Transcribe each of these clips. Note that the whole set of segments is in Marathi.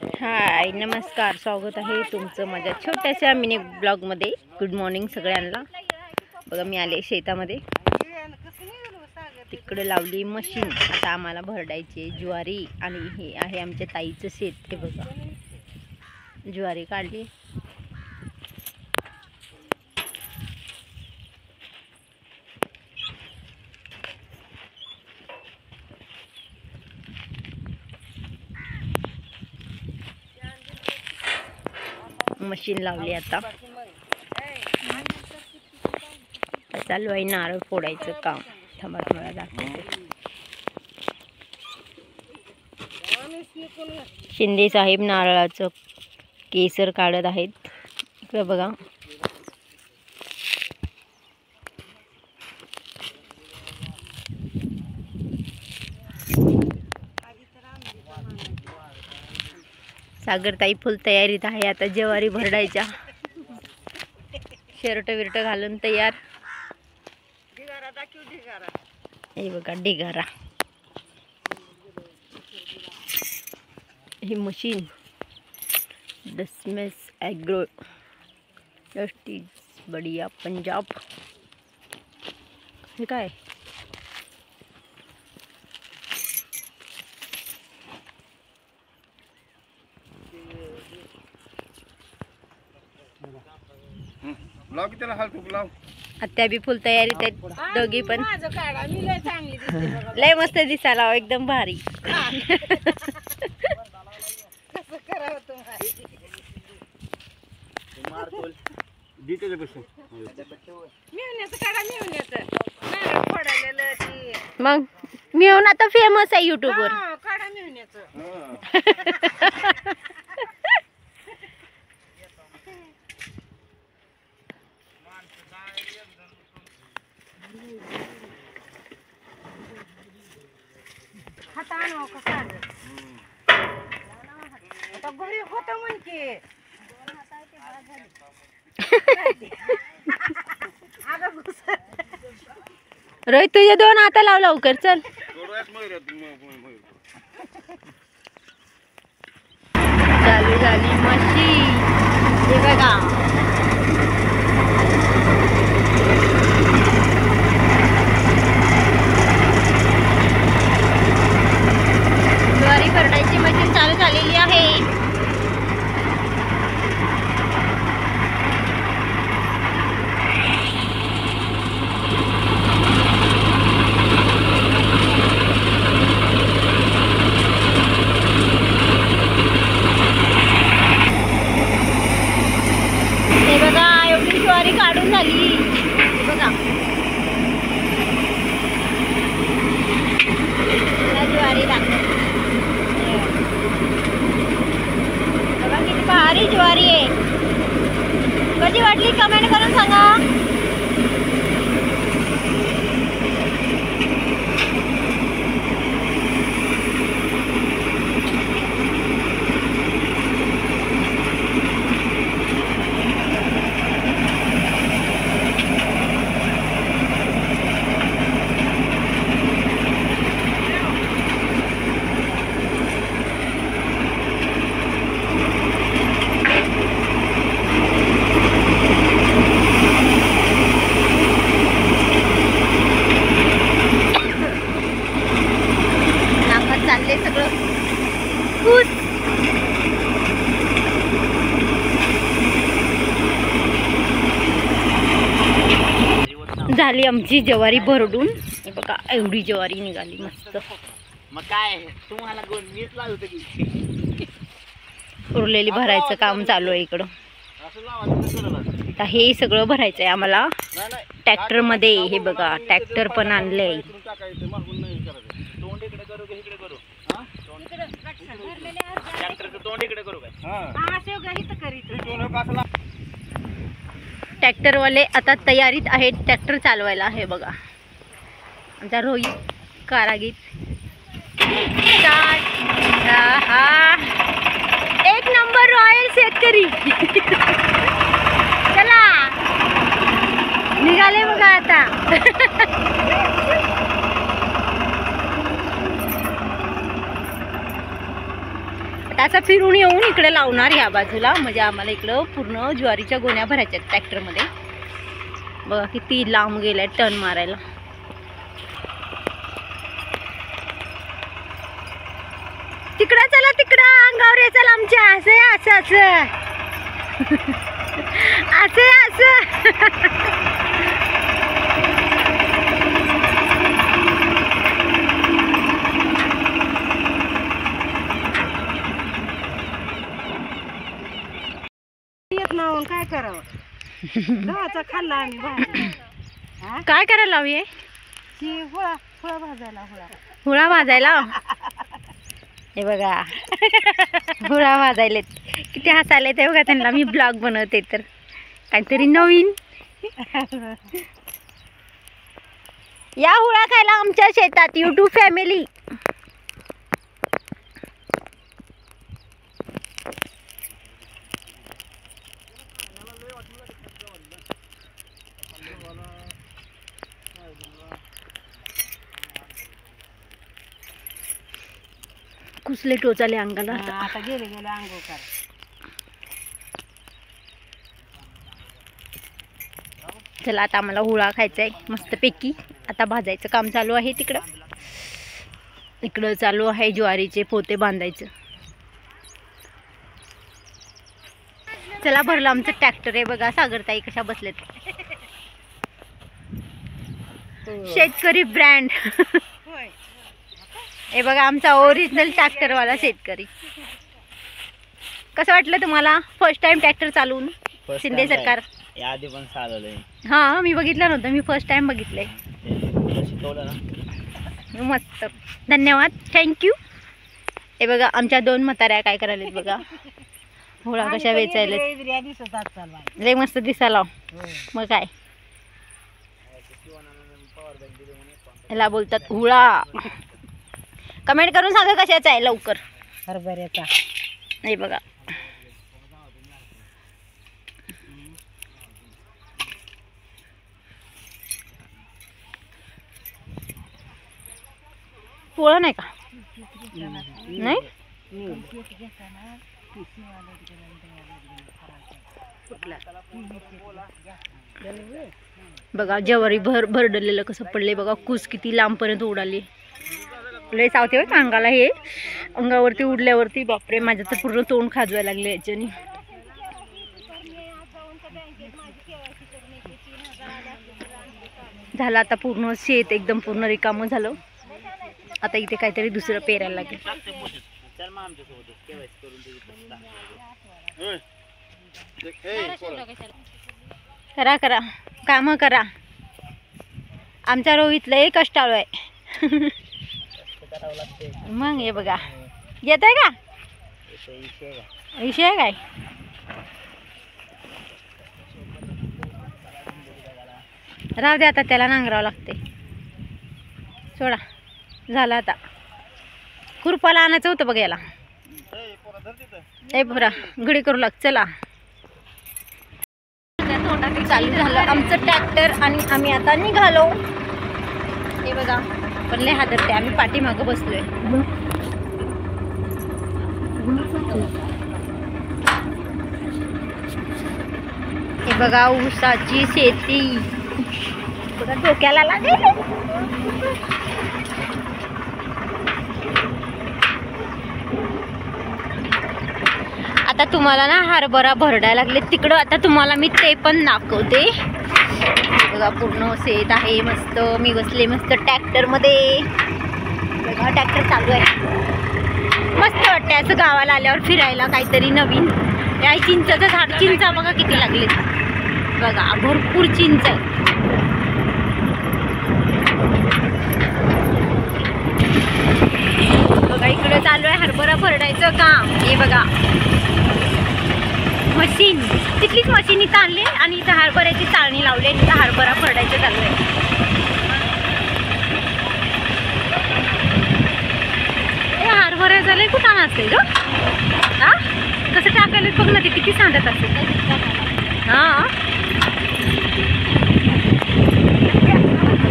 हाय नमस्कार, स्वागत आहे तुमचं माझ्या छोट्याशा मिनी ब्लॉगमध्ये। गुड मॉर्निंग सगळ्यांना। बघा मी आले शेतामध्ये, तिकडे लावली मशीन। आता आम्हाला भरडायची ज्वारी आणि हे आहे आमच्या ताईचं शेत। हे बघा ज्वारी काढली। मशीन लावली आता चालू आहे नारळ फोडायचं काम। थांबा मला दाखवते। शिंदे साहेब नारळाचं केसर काढत आहेत। इकडे बघा सागरताई फुल तयारीत आहे। आता ज्वारी भरडायच्या, शर्ट विरट घालून तयार। हे बघा ढिगारा, ही मशीन दसमेस ॲग्रो इंडस्ट्रीज बढिया पंजाब। हे काय लाव त्याला हाल खूप लाव। आत्या बी फुल तयारीत आहेत दोघी पण। लय मस्त दिसायला एकदम भारी। मग मिळून आता फेमस आहे YouTube वर। रोहित तुझे दोन हाता लाव लवकर चल। चालू झाली मशीन, हे बघा ज्वारी भरडायची मशीन चालू झालेली आहे। हे बघा एवढी ज्वारी काढून झाली। हे बघा ज्वारी लागते बघा, किती भारी ज्वारी आहे। कशी वाटली कमेंट करून सांगा। झाली आमची ज्वारी भरडून। हे बघा एवढी ज्वारी निघाली मस्त। मग काय तुम्हाला मीच लावतो की उरलेली भरायचं काम चालू आहे इकडं। आता हे सगळं भरायचं आहे आम्हाला ट्रॅक्टर मध्ये। हे बघा ट्रॅक्टर पण आणलंय। ट्रॅक्टर वाले आता तयारीत आहेत ट्रॅक्टर चालवायला। हे बघा आमचा रोहित कारागीर हा एक नंबर रॉयल शेतकरी। चला निघाले बघा आता। त्याचा फिरून येऊन इकडे लावणार ह्या बाजूला, म्हणजे आम्हाला इकडं पूर्ण ज्वारीच्या गोण्या भरायच्या ट्रॅक्टरमध्ये. बघा किती लांब गेलाय टर्न मारायला. तिकडं चला, तिकडं अंगावर चला आमच्या. असे असं असं असे असं काय करावं. गव्हाचा खाल्ला आम्ही भाजी. काय करायला हवी आहे? हुळा भाजायला. हुळा भाजायला. हे बघा हुळा भाजायलेत. किती हसायले ते बघा त्यांना. मी ब्लॉग बनवते तर काहीतरी नवीन. या हुळा खायला आमच्या शेतात यूट्यूब फॅमिली. कुसले टोचाले अंगाला. आता गेले आंघोळ कर. चला आता आम्हाला हुळा खायचा आहे मस्तपैकी. आता भाजायचं काम चालू आहे तिकडं. इकडं चालू आहे ज्वारीचे पोते बांधायचं. चला भरलं आमचं ट्रॅक्टर आहे बघा. सागरताई कशा बसलेत. शेतकरी ब्रँड. हे बघा आमचा ओरिजिनल ट्रॅक्टरवाला शेतकरी. कसं वाटलं तुम्हाला फर्स्ट टाइम ट्रॅक्टर चालवून? शिंदे सरकार आधी पण चालवलंय. हा मी बघितलं नव्हतं. मी फर्स्ट टाइम बघितलंय. शिकवलं ना. मस्त. धन्यवाद. थँक्यू. हे बघा आमच्या 2 म्हाताऱ्या काय करायलेत बघा. हुळा कशा वेचायला. लय मस्त दिसायला. मग काय याला बोलतात हुळा. कमेंट करून सांगा कशाचा आहे लवकर. हरभऱ्याचा. नाही बघा पोळा नाही का? नाही बघा ज्वारी भरडलेलं कसं पडले बघा. कूस किती लांबपर्यंत उडाली. लय चावते हो अंगाला. हे अंगावरती उडल्यावरती बापरे माझं तर पूर्ण तोंड खाजवायला लागले याच्याने. झालं आता पूर्ण शेत एकदम पूर्ण रिकामं झालं. आता इथे काहीतरी दुसरं पेरायला लागेल. करा करा काम करा. आमचा रोहित लय कष्टाळू आहे. मग हे बघा येत आहे का विषय काय. राहू दे आता त्याला नांगरावं लागते. सोडा झालं आता. खुरपाला आणायचं होतं बघ याला. ए बरा घडी करू लाग. चला चालू झालं आमचं ट्रॅक्टर आणि आम्ही आता निघालो. हे बघा पण लय हादरते. आम्ही पाठीमागं बसलोय. हे बघा ऊसाची शेती बघा डोक्याला लागेल. आता तुम्हाला ना हरभरा भरडायला लागले तिकडं. आता तुम्हाला मी ते पण दाखवते. बघा पूर्ण शेत आहे मस्त. मी बसले मस्त ट्रॅक्टर मध्ये. बघा ट्रॅक्टर चालू आहे. मस्त वाटतं असं गावाला आल्यावर फिरायला काहीतरी नवीन. या चिंचाचं झाड. चिंचा बघा किती लागले. बघा भरपूर चिंच आहे. बघा इकडे चालू आहे हरभरा भरडायचं काम. हे बघा मशीन. तिथलीच मशीन इथं आणली आणि इथं हरभऱ्याची चाळणी लावली. इथं हरभरा भरडायचं चालू आहे. हे हरभरा झालंय कुठं असते ग. हा कसं टाकायला बघ ना. ते किती सांडत असेल. हा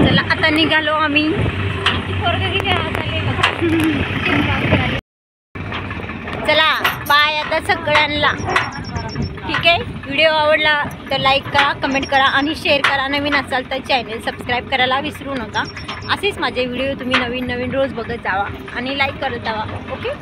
चला आता निघालो आम्ही. चला सगळ्यांना. ठीक आहे, व्हिडिओ आवडला तर लाईक करा, कमेंट करा आणि शेअर करा. नवीन असाल तर चॅनल सबस्क्राईब करायला विसरू नका. असेच माझे व्हिडिओ तुम्ही नवीन नवीन रोज बघत जावा आणि लाईक करत जावा. ओके.